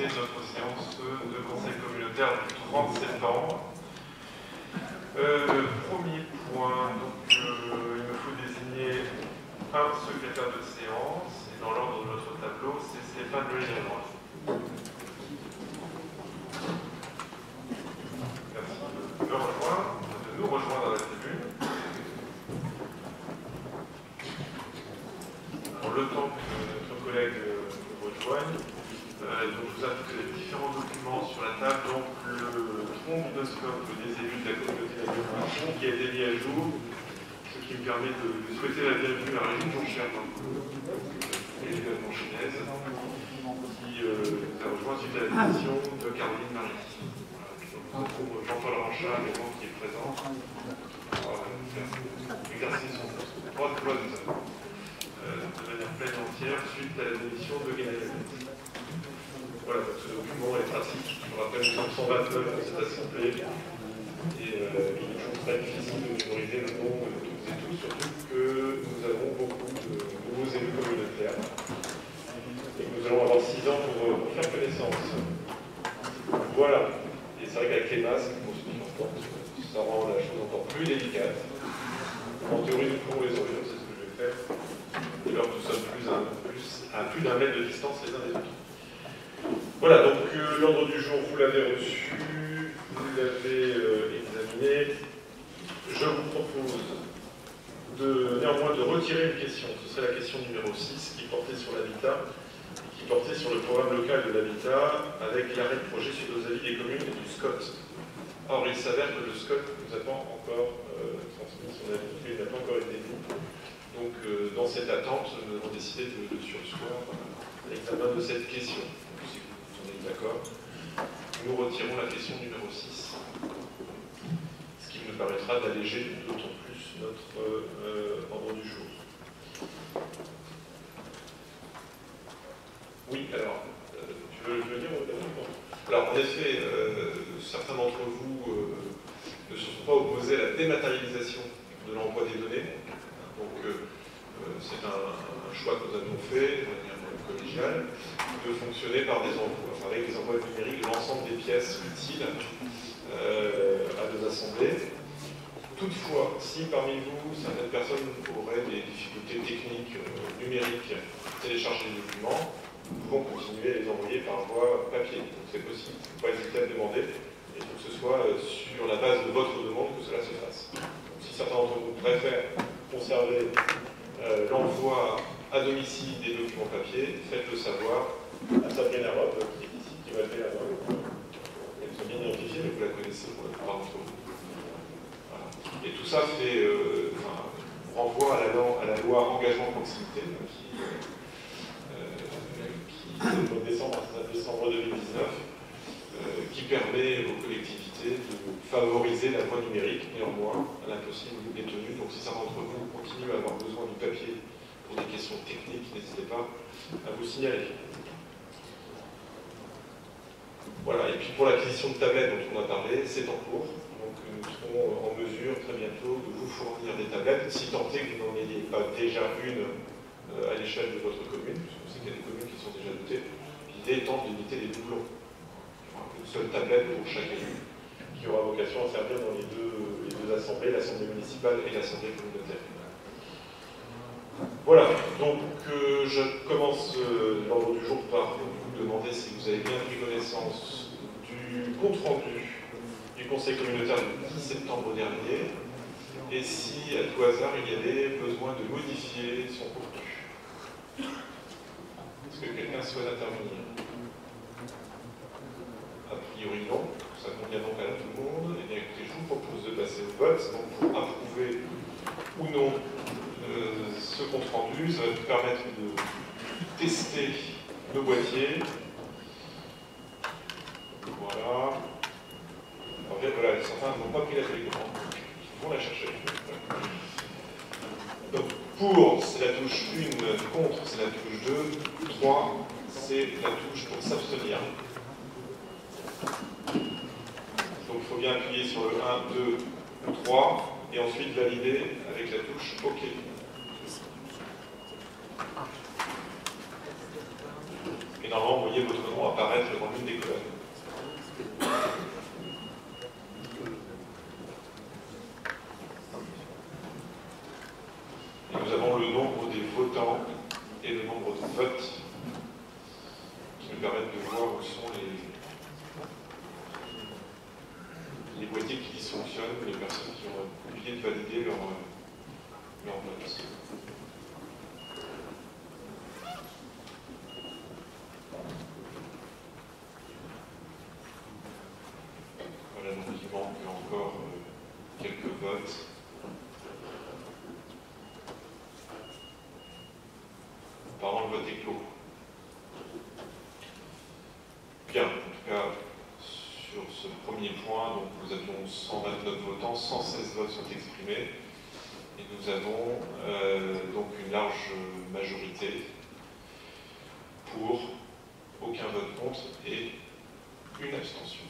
de notre séance de conseil communautaire du 30 septembre. Premier point, donc, il me faut désigner un secrétaire de séance, et dans l'ordre de notre tableau, c'est Stéphane Lejeune. Merci de nous rejoindre à la tribune. Alors, le temps que notre collègue nous rejoigne, donc je vous indique les différents documents sur la table, donc le trombidoscope des élus de la communauté d'agglomération qui a été mis à jour, ce qui me permet de souhaiter la bienvenue à Régine Jourchère, élue de la Manchinaise, qui nous a rejoint suite à la démission de Caroline Marie. Jean-Paul Ranchard, également, qui est présent, pour exercer son droit de vote de manière pleine et entière suite à la démission de Gaël. Voilà, donc ce document est pratique. Je vous rappelle, nous sommes 129 dans cette assemblée et il est toujours très difficile de mémoriser le nom de toutes et tous, surtout que nous avons beaucoup de nouveaux élus communautaires et que nous allons avoir 6 ans pour faire connaissance. Voilà. Et c'est vrai qu'avec les masques, pour ceux qui l'entendent, ça rend la chose encore plus délicate. En théorie, nous pouvons les oreilles, c'est ce que je vais faire. Dès lors que nous sommes à plus d'un mètre de distance les uns des autres. Voilà, donc l'ordre du jour, vous l'avez reçu, vous l'avez examiné. Je vous propose néanmoins de retirer une question. Ce serait la question numéro 6 qui portait sur l'habitat, qui portait sur le programme local de l'habitat avec l'arrêt de projet suite aux avis des communes et du SCOT. Or, il s'avère que le SCOT ne nous a pas encore transmis son avis, il n'a pas encore été mis. Donc, dans cette attente, nous avons décidé de surseoir l'examen de cette question. Donc, si vous en êtes d'accord, nous retirons la question numéro 6, ce qui nous permettra d'alléger d'autant plus notre ordre du jour. Oui, alors, tu veux le dire? Alors, en effet, certains d'entre vous ne se sont pas opposés à la dématérialisation de l'envoi des données. Donc, c'est un choix que nous avons fait de manière collégiale, de fonctionner par des envois, avec des envois numériques de l'ensemble des pièces utiles à nos assemblées. Toutefois, si parmi vous, certaines personnes auraient des difficultés techniques numériques à télécharger les documents, nous pouvons continuer à les envoyer par voie papier. Donc c'est possible, il ne faut pas hésiter à le demander, et il faut que ce soit sur la base de votre demande que cela se fasse. Donc, si certains d'entre vous préfèrent conserver l'envoi à domicile des documents papier, faites-le savoir à Sabrina Rob, qui est ici, qui va lever la main. Elle est bien identifiée, mais vous la connaissez pour la plupart d'entre vous. Voilà. Et tout ça fait renvoie à la loi engagement proximité, qui est au décembre 2019, qui permet aux collectivités de favoriser la voie numérique, néanmoins, à l'impossible est tenue. Donc si certains d'entre vous continuent à avoir besoin du papier pour des questions techniques, n'hésitez pas à vous signaler. Voilà, et puis pour l'acquisition de tablettes dont on a parlé, c'est en cours. Donc nous serons en mesure très bientôt de vous fournir des tablettes, si tant est que vous n'en ayez pas déjà une à l'échelle de votre commune, puisque c'est qu'il y a des communes qui sont déjà dotées. L'idée étant d'éviter les doublons. Une seule tablette pour chaque élu, qui aura vocation à servir dans les deux assemblées, l'Assemblée municipale et l'Assemblée communautaire. Voilà, donc je commence l'ordre du jour par vous demander si vous avez bien pris connaissance du compte-rendu du Conseil communautaire du 10 septembre dernier, et si, à tout hasard, il y avait besoin de modifier son contenu. Est-ce que quelqu'un souhaite intervenir? A priori non, ça convient donc à tout le monde. Et bien écoutez, je vous propose de passer au vote, donc pour approuver ou non ce compte rendu. Ça va nous permettre de tester nos boîtiers. Voilà. En fait, voilà, certains n'ont pas pris la télécommande, ils vont la chercher. Donc pour, c'est la touche 1, contre, c'est la touche 2, 3, c'est la touche pour s'abstenir. Donc il faut bien appuyer sur le 1, 2, 3 et ensuite valider avec la touche OK. Et normalement, vous voyez votre nom apparaître dans l'une des colonnes. Et nous avons le nombre des votants et le nombre de votes qui nous permettent de voir où sont les boîtiers qui dysfonctionnent, les personnes qui ont oublié de valider leur vote. Voilà, donc il manque encore quelques votes. Pardon, le vote est clos. Bien, en tout cas, sur ce premier point, donc nous avions 129 votants, 116 votes sont exprimés, et nous avons donc une large majorité pour, aucun vote contre et une abstention.